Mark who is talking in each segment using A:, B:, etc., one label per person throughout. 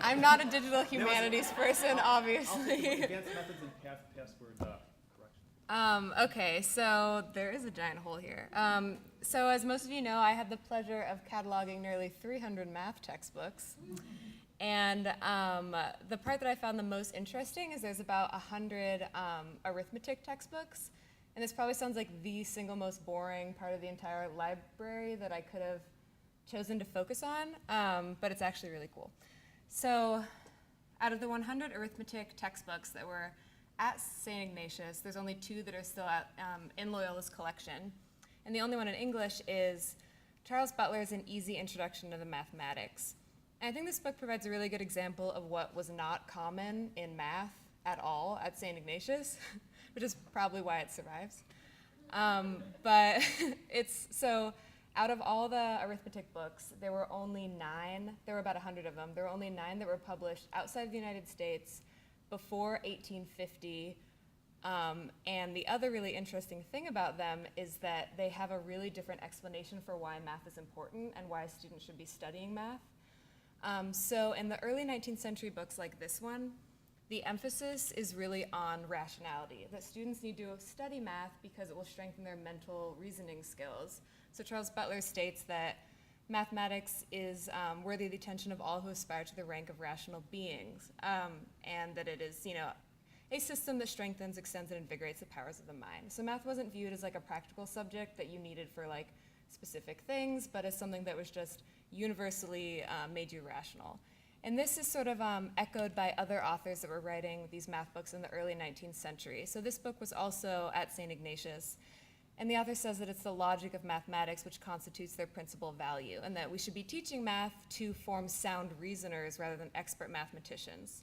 A: I'm not a digital humanities person, obviously.
B: Advanced methods and password correction.
A: Okay, so there is a giant hole here. So as most of you know, I had the pleasure of cataloging nearly 300 math textbooks. And the part that I found the most interesting is there's about 100 arithmetic textbooks. And this probably sounds like the single most boring part of the entire library that I could have chosen to focus on, but it's actually really cool. So out of the 100 arithmetic textbooks that were at St. Ignatius, there's only 2 that are still in Loyola's collection. And the only one in English is Charles Butler's An Easy Introduction to the Mathematics. And I think this book provides a really good example of what was not common in math at all at St. Ignatius, which is probably why it survives. But so out of all the arithmetic books, there were only 9, there were about 100 of them, there were only 9 that were published outside the United States before 1850. And the other really interesting thing about them is that they have a really different explanation for why math is important and why students should be studying math. So in the early 19th century books like this one, the emphasis is really on rationality, that students need to study math because it will strengthen their mental reasoning skills. So Charles Butler states that mathematics is worthy of the attention of all who aspire to the rank of rational beings, and that it is, a system that strengthens, extends, and invigorates the powers of the mind. So math wasn't viewed as like a practical subject that you needed for like specific things, but as something that was just universally made you rational. And this is sort of echoed by other authors that were writing these math books in the early 19th century. So this book was also at St. Ignatius. And the author says that it's the logic of mathematics which constitutes their principal value, and that we should be teaching math to form sound reasoners rather than expert mathematicians.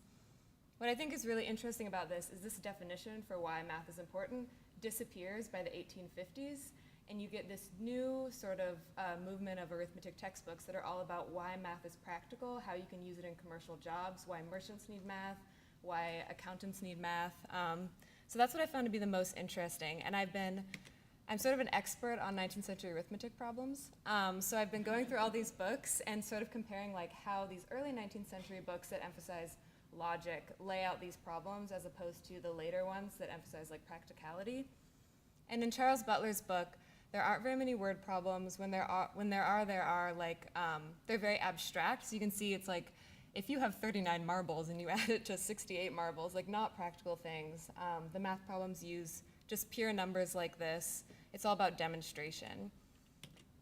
A: What I think is really interesting about this is this definition for why math is important disappears by the 1850s, and you get this new sort of movement of arithmetic textbooks that are all about why math is practical, how you can use it in commercial jobs, why merchants need math, why accountants need math. So that's what I found to be the most interesting. And I'm sort of an expert on 19th century arithmetic problems. So I've been going through all these books and sort of comparing like how these early 19th century books that emphasize logic lay out these problems as opposed to the later ones that emphasize like practicality. And in Charles Butler's book, there aren't very many word problems. When there are like, they're very abstract. So you can see it's like, if you have 39 marbles and you add it to 68 marbles, like not practical things. The math problems use just pure numbers like this. It's all about demonstration.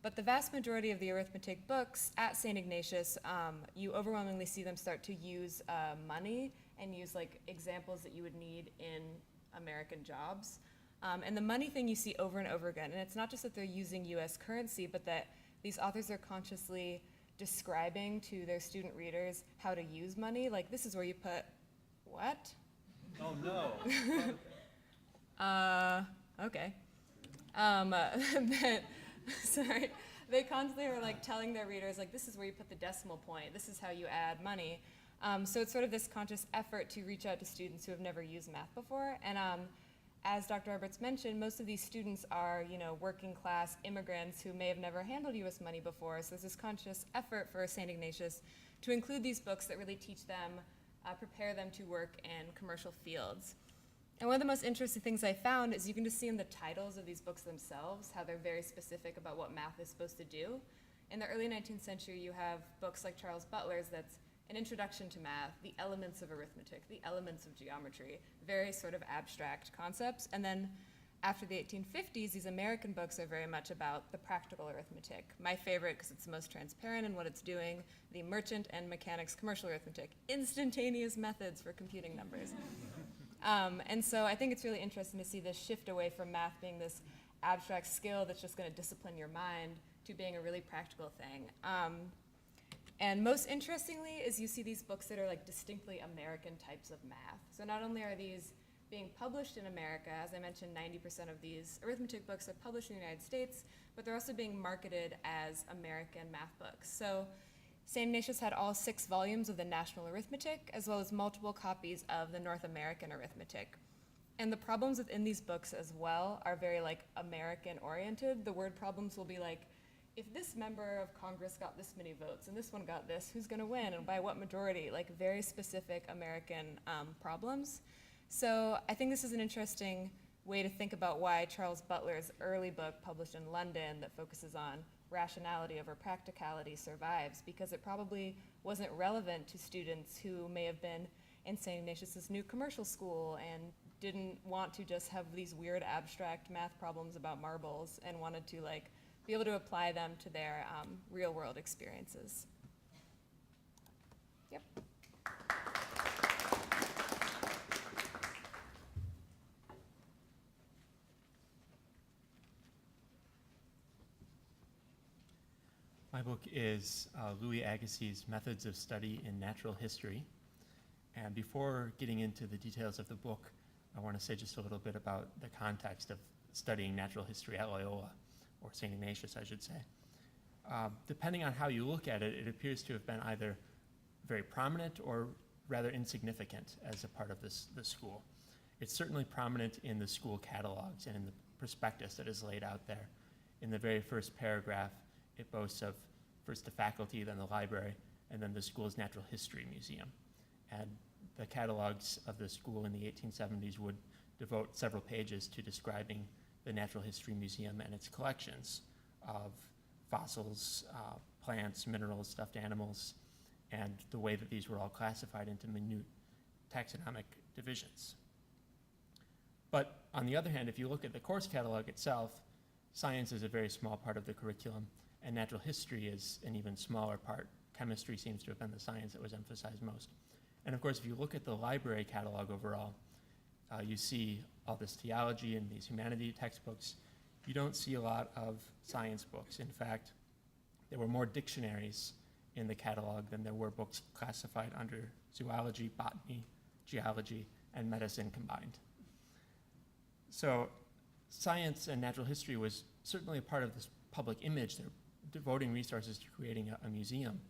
A: But the vast majority of the arithmetic books at St. Ignatius, you overwhelmingly see them start to use money and use like examples that you would need in American jobs. And the money thing you see over and over again. And it's not just that they're using US currency, but that these authors are consciously describing to their student readers how to use money. Like, this is where you put, what?
B: Oh, no.
A: Okay. Sorry. They constantly are like telling their readers, like, this is where you put the decimal point. This is how you add money. So it's sort of this conscious effort to reach out to students who have never used math before. And as Dr. Roberts mentioned, most of these students are, working class immigrants who may have never handled US money before. So there's this conscious effort for St. Ignatius to include these books that really teach them, prepare them to work in commercial fields. And one of the most interesting things I found is you can just see in the titles of these books themselves how they're very specific about what math is supposed to do. In the early 19th century, you have books like Charles Butler's that's an introduction to math, the elements of arithmetic, the elements of geometry, very sort of abstract concepts. And then after the 1850s, these American books are very much about the practical arithmetic. My favorite, because it's the most transparent in what it's doing, the merchant and mechanics commercial arithmetic, instantaneous methods for computing numbers. And so I think it's really interesting to see this shift away from math being this abstract skill that's just going to discipline your mind to being a really practical thing. And most interestingly is you see these books that are like distinctly American types of math. So not only are these being published in America, as I mentioned, 90% of these arithmetic books are published in the United States, but they're also being marketed as American math books. So St. Ignatius had all 6 volumes of the National Arithmetic, as well as multiple copies of the North American Arithmetic. And the problems within these books as well are very like American oriented. The word problems will be like, if this member of Congress got this many votes and this one got this, who's going to win and by what majority? Like very specific American problems. So I think this is an interesting way to think about why Charles Butler's early book, published in London, that focuses on rationality over practicality survives, because it probably wasn't relevant to students who may have been in St. Ignatius's new commercial school and didn't want to just have these weird abstract math problems about marbles and wanted to like be able to apply them to their real world experiences. Yep.
C: My book is Louis Agassiz's Methods of Study in Natural History. And before getting into the details of the book, I want to say just a little bit about the context of studying natural history at Loyola, or St. Ignatius, I should say. Depending on how you look at it, it appears to have been either very prominent or rather insignificant as a part of the school. It's certainly prominent in the school catalogs and in the prospectus that is laid out there. In the very first paragraph, it boasts of first the faculty, then the library, and then the school's natural history museum. And the catalogs of the school in the 1870s would devote several pages to describing the Natural History Museum and its collections of fossils, plants, minerals, stuffed animals, and the way that these were all classified into minute taxonomic divisions. But on the other hand, if you look at the course catalog itself, science is a very small part of the curriculum, and natural history is an even smaller part. Chemistry seems to have been the science that was emphasized most. And of course, if you look at the library catalog overall, you see all this theology and these humanity textbooks. You don't see a lot of science books. In fact, there were more dictionaries in the catalog than there were books classified under zoology, botany, geology, and medicine combined. So science and natural history was certainly a part of this public image. They're devoting resources to creating a museum,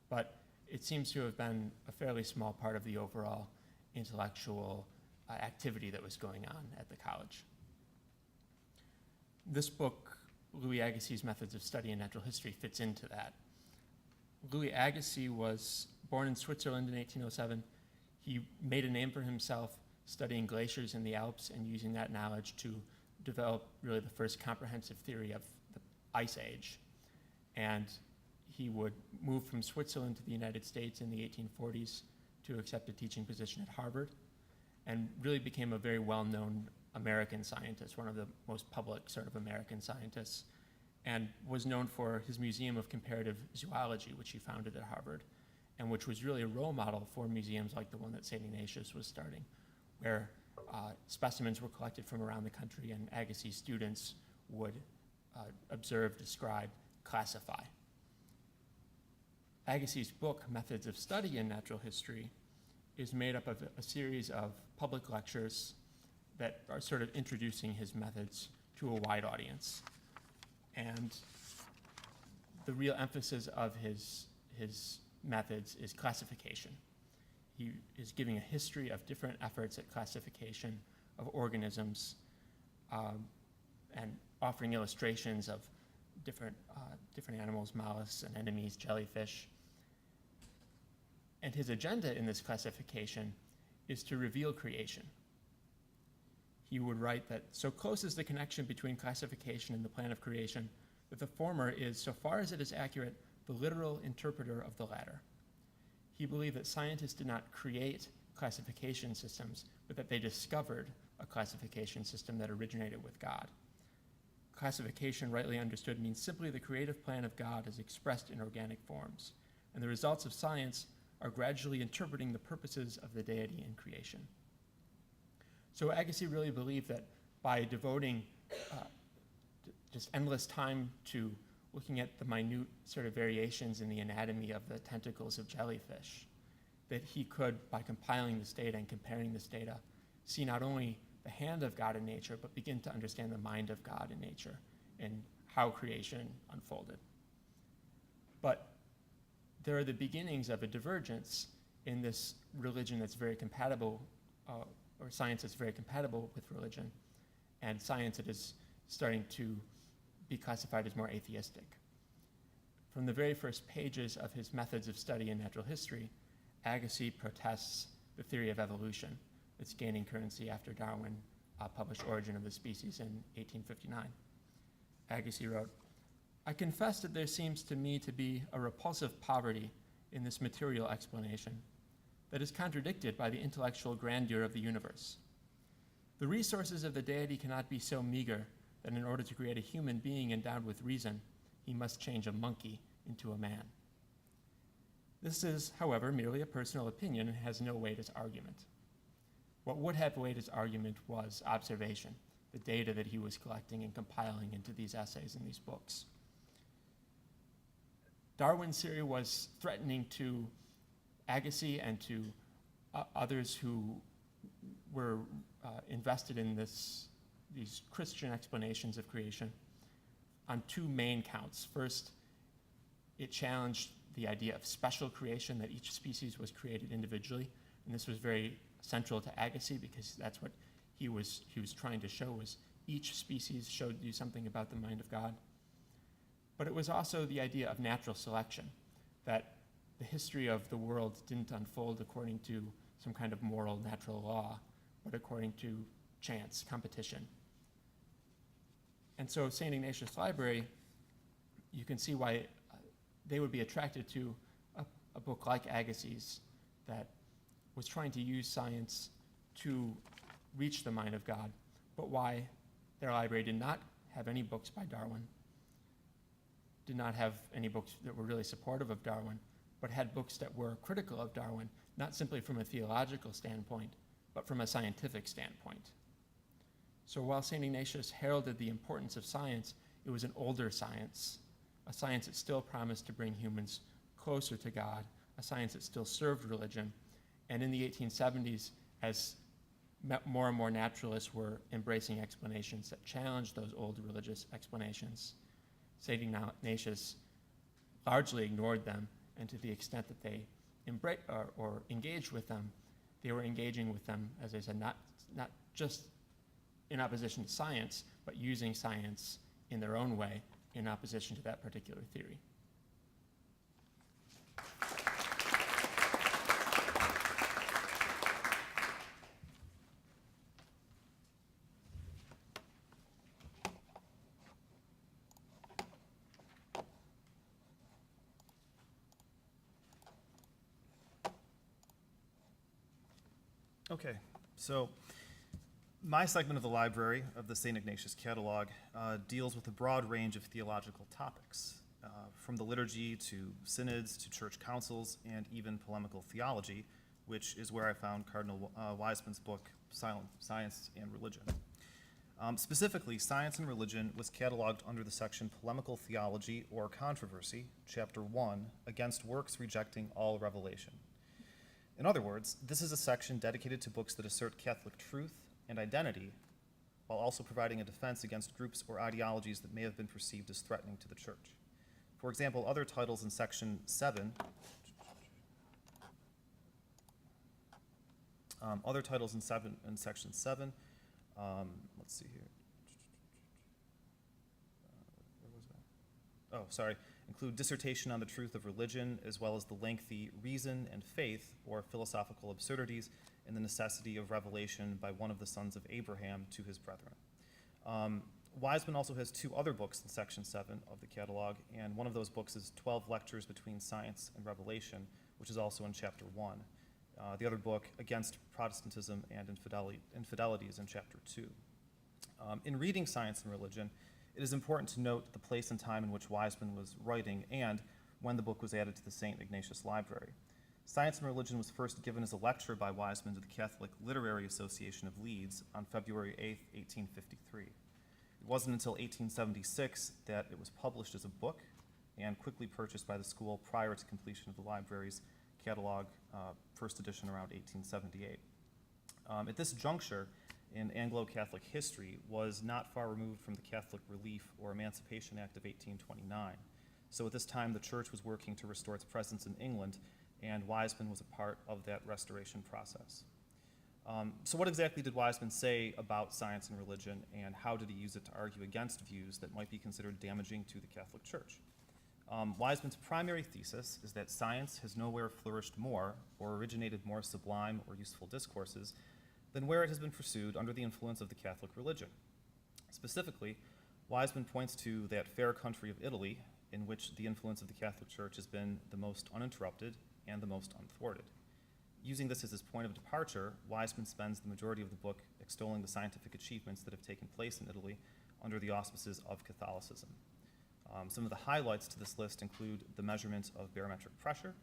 C: but it seems to have been a fairly small part of the overall intellectual activity that was going on at the college. This book, Louis Agassiz's Methods of Study in Natural History, fits into that. Louis Agassiz was born in Switzerland in 1807. He made a name for himself studying glaciers in the Alps and using that knowledge to develop really the first comprehensive theory of the Ice Age. And he would move from Switzerland to the United States in the 1840s to accept a teaching position at Harvard, and really became a very well-known American scientist, one of the most public sort of American scientists, and was known for his Museum of Comparative Zoology, which he founded at Harvard, and which was really a role model for museums like the one that St. Ignatius was starting, where specimens were collected from around the country, and Agassiz students would observe, describe, classify. Agassiz's book, Methods of Study in Natural History, is made up of a series of public lectures that are sort of introducing his methods to a wide audience. And the real emphasis of his methods is classification. He is giving a history of different efforts at classification of organisms, and offering illustrations of different animals, mollusks, anemones, jellyfish. And his agenda in this classification is to reveal creation. He would write that so close is the connection between classification and the plan of creation that the former is, so far as it is accurate, the literal interpreter of the latter. He believed that scientists did not create classification systems, but that they discovered a classification system that originated with God. Classification, rightly understood, means simply the creative plan of God as expressed in organic forms, and the results of science are gradually interpreting the purposes of the deity in creation. So Agassiz really believed that by devoting just endless time to looking at the minute sort of variations in the anatomy of the tentacles of jellyfish, that he could, by compiling this data and comparing this data, see not only the hand of God in nature, but begin to understand the mind of God in nature and how creation unfolded. But there are the beginnings of a divergence in this religion that's very compatible, or science that's very compatible with religion, and science that is starting to be classified as more atheistic. From the very first pages of his Methods of Study in Natural History, Agassiz protests the theory of evolution that's gaining currency after Darwin published Origin of the Species in 1859. Agassiz wrote, "I confess that there seems to me to be a repulsive poverty in this material explanation that is contradicted by the intellectual grandeur of the universe. The resources of the deity cannot be so meager that in order to create a human being endowed with reason, he must change a monkey into a man. This is, however, merely a personal opinion and has no weight as argument. What would have weight as argument was observation, the data that he was collecting and compiling into these essays and these books. Darwin's theory was threatening to Agassiz and to others who were invested in these Christian explanations of creation on two main counts. First, it challenged the idea of special creation, that each species was created individually, and this was very central to Agassiz because that's what he was trying to show, was each species showed you something about the mind of God. But it was also the idea of natural selection, that the history of the world didn't unfold according to some kind of moral natural law, but according to chance, competition. And so St. Ignatius Library, you can see why they would be attracted to a book like Agassiz that was trying to use science to reach the mind of God, but why their library did not have any books by Darwin, did not have any books that were really supportive of Darwin, but had books that were critical of Darwin, not simply from a theological standpoint, but from a scientific standpoint. So while St. Ignatius heralded the importance of science, it was an older science, a science that still promised to bring humans closer to God, a science that still served religion. And in the 1870s, as more and more naturalists were embracing explanations that challenged those old religious explanations, St. Ignatius largely ignored them, and to the extent that they or engaged with them, they were engaging with them, as I said, not just in opposition to science, but using science in their own way in opposition to that particular theory.
D: Okay, so my segment of the library of the St. Ignatius Catalog deals with a broad range of theological topics, from the liturgy to synods to church councils and even polemical theology, which is where I found Cardinal Wiseman's book, Science and Religion. Specifically, Science and Religion was cataloged under the section Polemical Theology or Controversy, Chapter 1, Against Works Rejecting All Revelation. In other words, this is a section dedicated to books that assert Catholic truth and identity, while also providing a defense against groups or ideologies that may have been perceived as threatening to the Church. For example, other titles in Section 7, Section 7, let's see here. Where was that? Oh, sorry. Include dissertation on the truth of religion, as well as the lengthy Reason and Faith, or philosophical absurdities, and the necessity of revelation by one of the sons of Abraham to his brethren. Wiseman also has two other books in Section 7 of the catalog, and one of those books is 12 Lectures Between Science and Revelation, which is also in Chapter 1. The other book, Against Protestantism and Infidelity, is in Chapter 2. In reading Science and Religion, it is important to note the place and time in which Wiseman was writing and when the book was added to the St. Ignatius Library. Science and Religion was first given as a lecture by Wiseman to the Catholic Literary Association of Leeds on February 8, 1853. It wasn't until 1876 that it was published as a book and quickly purchased by the school prior to completion of the library's catalog, first edition around 1878. At this juncture in Anglo-Catholic history was not far removed from the Catholic Relief or Emancipation Act of 1829. So at this time, the Church was working to restore its presence in England, and Wiseman was a part of that restoration process. So what exactly did Wiseman say about science and religion, and how did he use it to argue against views that might be considered damaging to the Catholic Church? Wiseman's primary thesis is that science has nowhere flourished more or originated more sublime or useful discourses than where it has been pursued under the influence of the Catholic religion. Specifically, Wiseman points to that fair country of Italy, in which the influence of the Catholic Church has been the most uninterrupted and the most unthwarted. Using this as his point of departure, Wiseman spends the majority of the book extolling the scientific achievements that have taken place in Italy under the auspices of Catholicism. Some of the highlights to this list include the measurement of barometric pressure,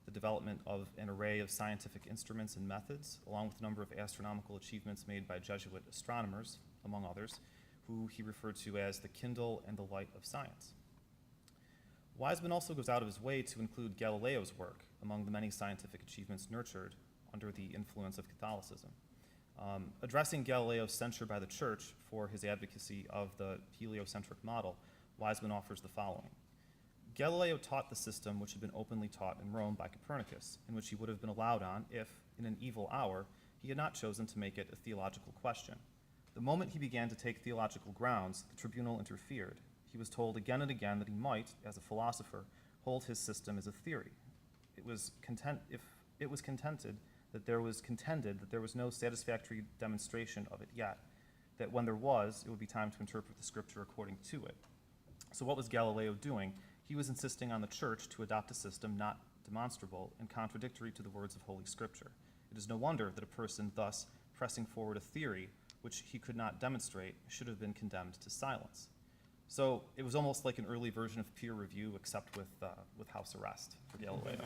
D: the development of an array of scientific instruments and methods, along with a number of astronomical achievements made by Jesuit astronomers, among others, who he referred to as the kindle and the light of science. Wiseman also goes out of his way to include Galileo's work among the many scientific achievements nurtured under the influence of Catholicism. Addressing Galileo's censure by the Church for his advocacy of the heliocentric model, Wiseman offers the following. Galileo taught the system which had been openly taught in Rome by Copernicus, and which he would have been allowed on if, in an evil hour, he had not chosen to make it a theological question. The moment he began to take theological grounds, the tribunal interfered. He was told again and again that he might, as a philosopher, hold his system as a theory. It was contended that there was no satisfactory demonstration of it yet, that when there was, it would be time to interpret the scripture according to it. So what was Galileo doing? He was insisting on the Church to adopt a system not demonstrable and contradictory to the words of Holy Scripture. It is no wonder that a person thus pressing forward a theory which he could not demonstrate should have been condemned to silence. So it was almost like an early version of peer review, except with house arrest for Galileo.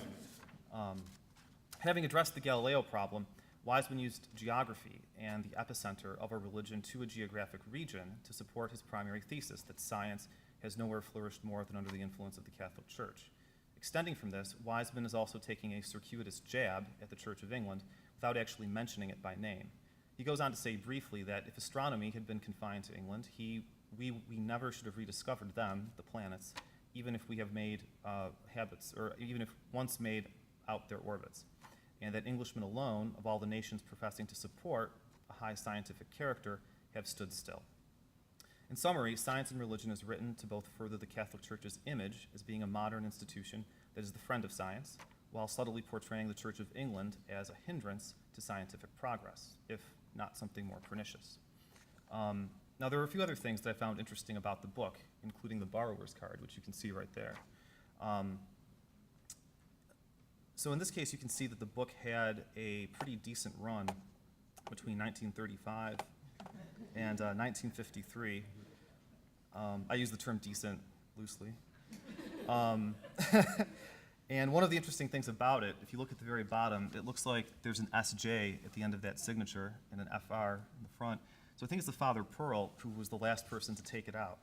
D: Having addressed the Galileo problem, Wiseman used geography and the epicenter of a religion to a geographic region to support his primary thesis that science has nowhere flourished more than under the influence of the Catholic Church. Extending from this, Wiseman is also taking a circuitous jab at the Church of England without actually mentioning it by name. He goes on to say briefly that if astronomy had been confined to England, we never should have rediscovered them, the planets, even if we have made habits, or even if once made out their orbits, and that Englishmen alone, of all the nations professing to support a high scientific character, have stood still. In summary, Science and Religion is written to both further the Catholic Church's image as being a modern institution that is the friend of science, while subtly portraying the Church of England as a hindrance to scientific progress, if not something more pernicious. Now, there are a few other things that I found interesting about the book, including the borrower's card, which you can see right there. So in this case, you can see that the book had a pretty decent run between 1935 and 1953. I use the term decent loosely. And one of the interesting things about it, if you look at the very bottom, it looks like there's an SJ at the end of that signature and an FR in the front. So I think it's the Father Pearl who was the last person to take it out.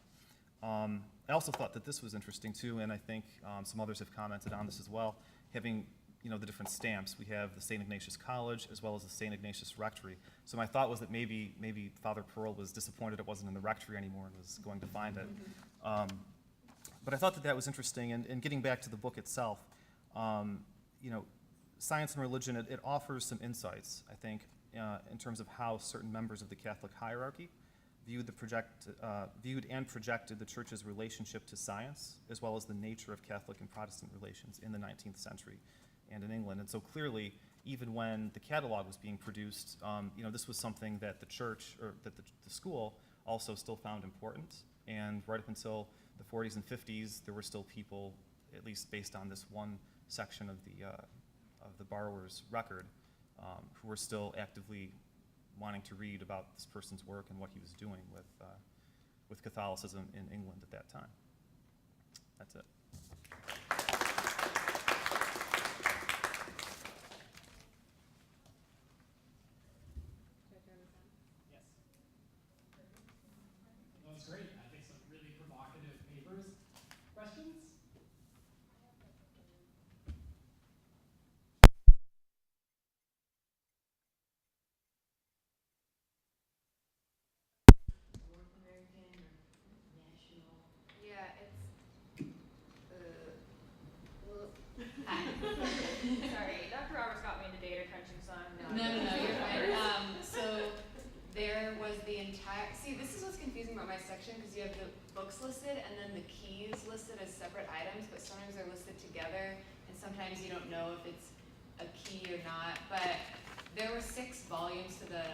D: I also thought that this was interesting too, and I think some others have commented on this as well, having the different stamps. We have the St. Ignatius College as well as the St. Ignatius Rectory. So my thought was that maybe Father Pearl was disappointed it wasn't in the rectory anymore and was going to find it. But I thought that was interesting. And getting back to the book itself, Science and Religion, it offers some insights, I think, in terms of how certain members of the Catholic hierarchy viewed and projected the Church's relationship to science, as well as the nature of Catholic and Protestant relations in the 19th century and in England. And so clearly, even when the catalog was being produced, this was something that the Church, or that the school also still found important. And right up until the 40s and 50s, there were still people, at least based on this one section of the borrower's record, who were still actively wanting to read about this person's work and what he was doing with Catholicism in England at that time. That's it.
E: Yes. That was great. I think some really provocative papers. Questions?
F: North American or national?
A: Yeah, it's.
F: Sorry, Dr. Roberts got me into data crunching, so I'm not.
A: No, you're fine. So there was the entire. See, this is what's confusing about my section because you have the books listed and then the keys listed as separate items, but sometimes they're listed together, and sometimes you don't know if it's a key or not. But there were 6 volumes to the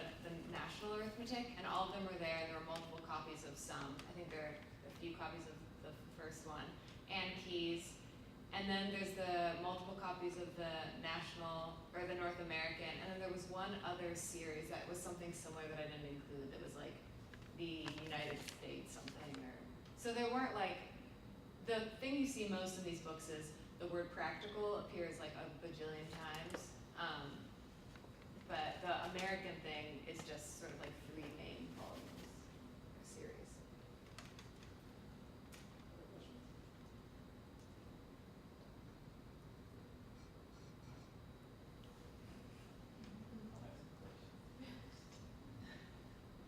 A: National Arithmetic, and all of them were there. There were multiple copies of some. I think there are a few copies of the first one, and keys. And then there's the multiple copies of the National, or the North American, and then there was one other series that was something similar that I didn't include, that was like the United States something, or, so there weren't like, the thing you see most in these books is the word practical appears like a bajillion times, but the American thing is just sort of like 3 main volumes, or series. Other questions?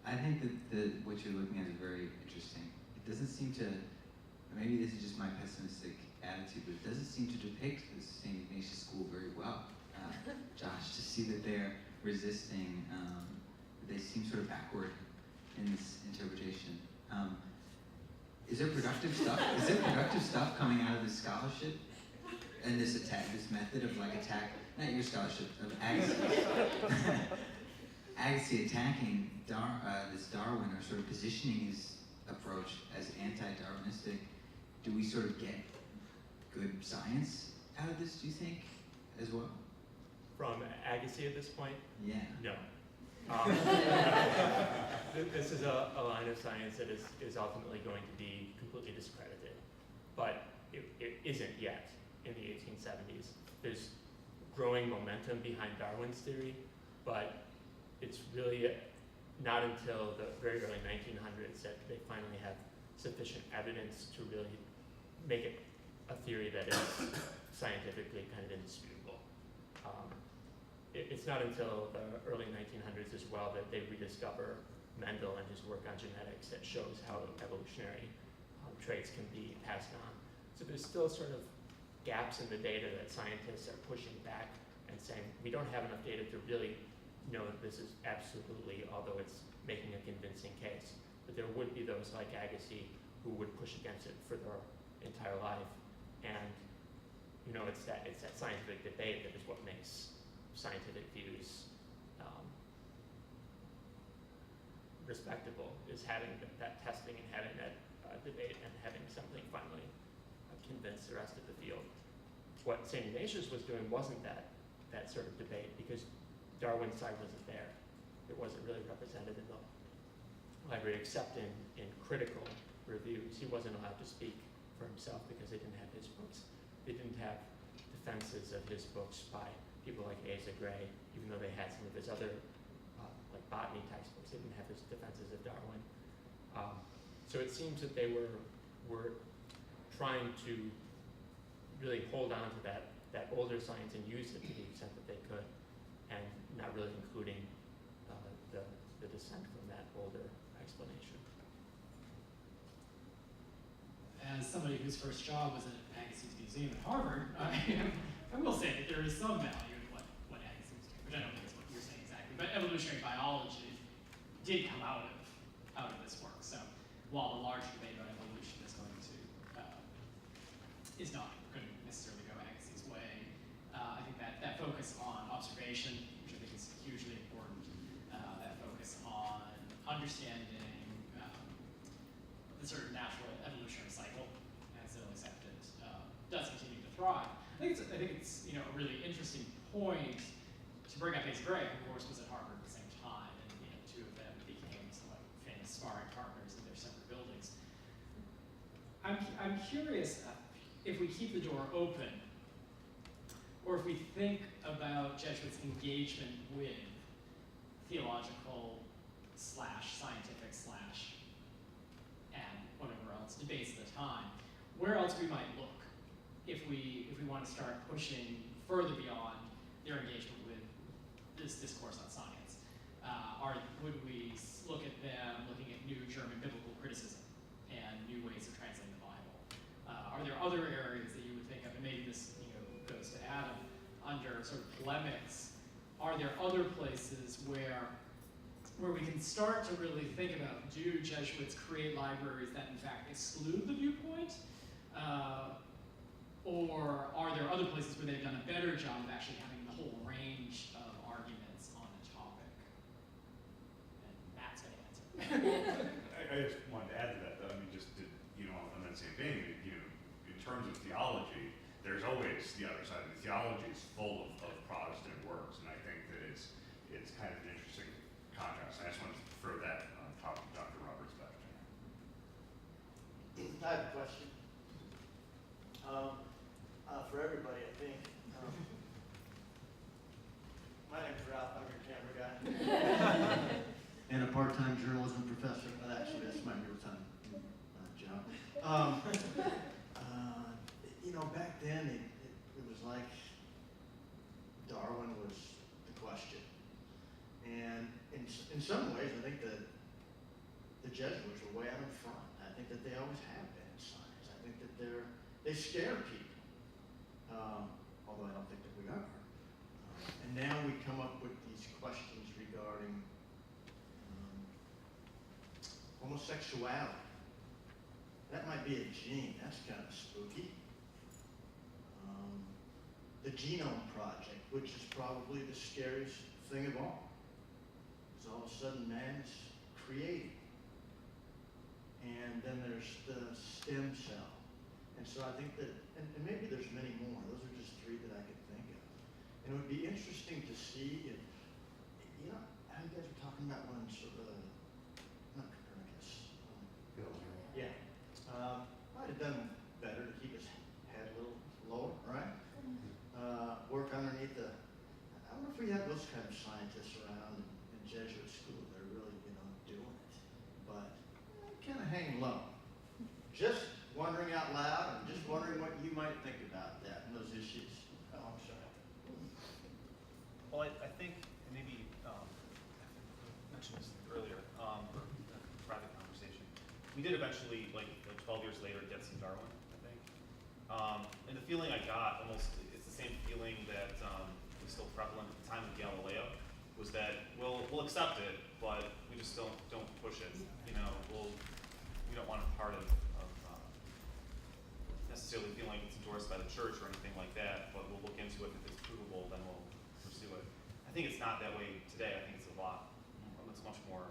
G: I think that what you're looking at is very interesting. It doesn't seem to, maybe this is just my pessimistic attitude, but it doesn't seem to depict the St. Ignatius School very well. Josh, to see that they're resisting, they seem sort of backward in this interpretation. Is there productive stuff? Is there productive stuff coming out of this scholarship and this attack, this method of like attack, not your scholarship, of Agassiz? Agassiz attacking this Darwin, or sort of positioning his approach as anti-Darwinistic. Do we sort of get good science out of this, do you think, as well?
C: From Agassiz at this point?
G: Yeah.
C: No. This is a line of science that is ultimately going to be completely discredited, but it isn't yet in the 1870s. There's growing momentum behind Darwin's theory, but it's really not until the very early 1900s that they finally have sufficient evidence to really make it a theory that is scientifically kind of indisputable. It's not until the early 1900s as well that they rediscover Mendel and his work on genetics that shows how evolutionary traits can be passed on. So there's still sort of gaps in the data that scientists are pushing back and saying, we don't have enough data to really know that this is absolutely, although it's making a convincing case. But there would be those like Agassiz who would push against it for their entire life. And it's that scientific debate that is what makes scientific views respectable, is having that testing and having that debate and having something finally convince the rest of the field. What St. Ignatius was doing wasn't that sort of debate, because Darwin's side wasn't there. It wasn't really represented in the library except in critical reviews. He wasn't allowed to speak for himself because they didn't have his books. They didn't have defenses of his books by people like Asa Gray, even though they had some of his other like botany textbooks. They didn't have his defenses of Darwin. So it seems that they were trying to really hold on to that older science and use it to the extent that they could, and not really including the dissent from that older explanation.
E: As somebody whose first job was at Agassiz Museum at Harvard, I will say that there is some value in what Agassiz was doing, which I don't think is what you're saying exactly. But evolutionary biology did come out of this work. So while the large debate about evolution is not going to necessarily go Agassiz's way, I think that focus on observation, which I think is hugely important, that focus on understanding the sort of natural evolutionary cycle as they'll accept it, does continue to thrive. I think it's a really interesting point to bring up. Asa Gray, of course, was at Harvard at the same time, and two of them became somewhat famous sparring partners in their separate buildings. I'm curious if we keep the door open, or if we think about Jesuits' engagement with theological / scientific / and whatever else debates at the time, where else we might look if we want to start pushing further beyond their engagement with this discourse on science. Would we look at them looking at new German biblical criticism and new ways of translating the Bible? Are there other areas that you would think of, and maybe this goes to Adam, under sort of polemics, are there other places where where we can start to really think about, do Jesuits create libraries that in fact exclude the viewpoint? Or are there other places where they've done a better job of actually having the whole range of arguments on a topic? And Matt's going to answer.
H: I just wanted to add to that, though. I mean, just to, on that same vein, in terms of theology, there's always the other side. The theology is full of Protestant works, and I think that it's kind of an interesting contrast. I just wanted to throw that on top of Dr. Roberts' question.
I: I have a question. For everybody, I think. My name's Ralph, I'm your camera guy. And a part-time journalism professor, but actually that's my real-time job. Back then it was like Darwin was the question. And in some ways, I think that the Jesuits were way out in front. I think that they always have been in science. I think that they scare people. Although I don't think that we are. And now we come up with these questions regarding homosexuality. That might be a gene. That's kind of spooky. The Genome Project, which is probably the scariest thing of all. Because all of a sudden man's creating. And then there's the stem cell. And so I think that, and maybe there's many more. Those are just three that I could think of. And it would be interesting to see if, how you guys were talking about when sort of, not Copernicus. Yeah. Might have done better to keep his head a little lower, right? Work underneath I wonder if we have those kind of scientists around in Jesuit school that are really, doing it. But kind of hang low. Just wondering out loud and just wondering what you might think about that and those issues. Oh, I'm sorry.
D: Well, I think, and maybe I mentioned this earlier, or in a private conversation. We did eventually, like 12 years later, get some Darwin, I think. And the feeling I got, almost, it's the same feeling that was still prevalent at the time of Galileo, was that we'll accept it, but we just don't push it. We don't want it part of necessarily feeling like it's endorsed by the church or anything like that, but we'll look into it. If it's provable, then we'll pursue it. I think it's not that way today. I think it's it's much more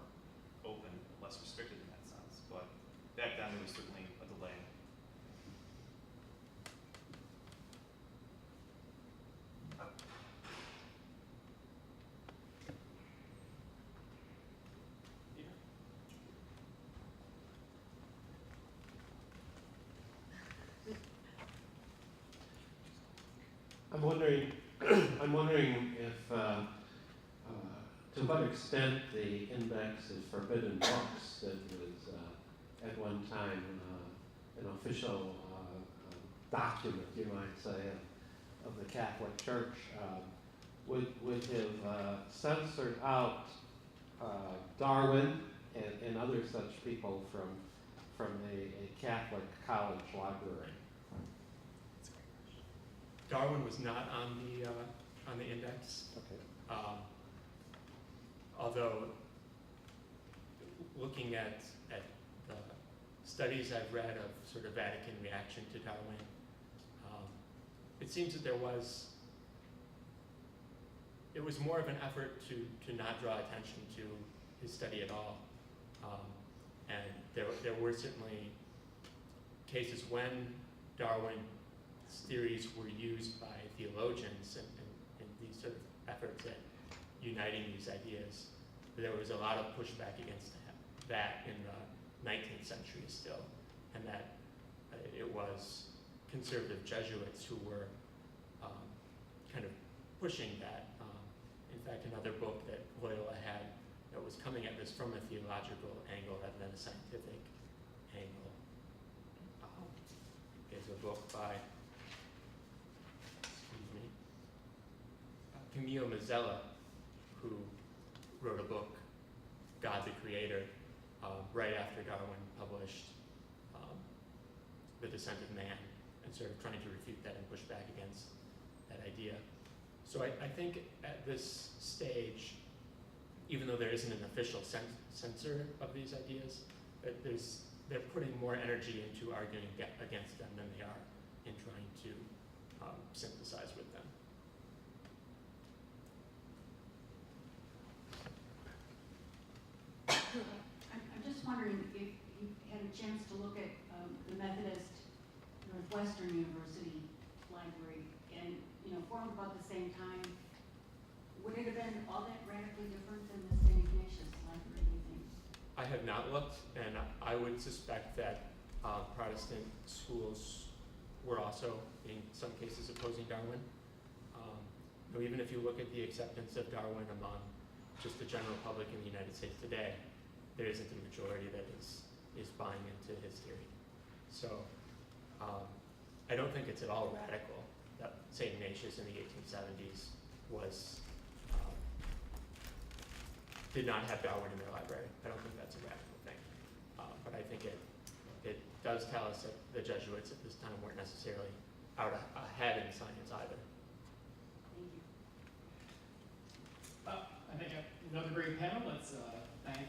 D: open, less restricted in that sense. But back then, there was certainly a delay.
J: I'm wondering if, to what extent the index of forbidden books that was at one time an official document, you might say, of the Catholic Church would have censored out Darwin and other such people from a Catholic college library.
C: Darwin was not on the index.
J: Okay.
C: Although, looking at the studies I've read of sort of Vatican reaction to Darwin, it seems that it was more of an effort to not draw attention to his study at all. And there were certainly cases when Darwin's theories were used by theologians and these sort of efforts at uniting these ideas. There was a lot of pushback against that in the 19th century still, and that it was conservative Jesuits who were kind of pushing that. In fact, another book that Loyola had that was coming at this from a theological angle rather than a scientific angle is a book by Camille Mazzella, who wrote a book, God the Creator, right after Darwin published The Descent of Man, and sort of trying to refute that and push back against that idea. So I think at this stage, even though there isn't an official censor of these ideas, they're putting more energy into arguing against them than they are in trying to synthesize with them.
K: I'm just wondering if you had a chance to look at the Methodist Northwestern University Library and, formed about the same time. Would it have been all that radically different than the St. Ignatius Library, do you think?
C: I have not looked, and I would suspect that Protestant schools were also, in some cases, opposing Darwin. Even if you look at the acceptance of Darwin among just the general public in the United States today, there isn't a majority that is buying into his theory. So I don't think it's at all radical that St. Ignatius in the 1870s did not have Darwin in their library. I don't think that's a radical thing. But I think it does tell us that the Jesuits at this time weren't necessarily out ahead in science either.
K: Thank you.
E: I think another great panel. Let's thank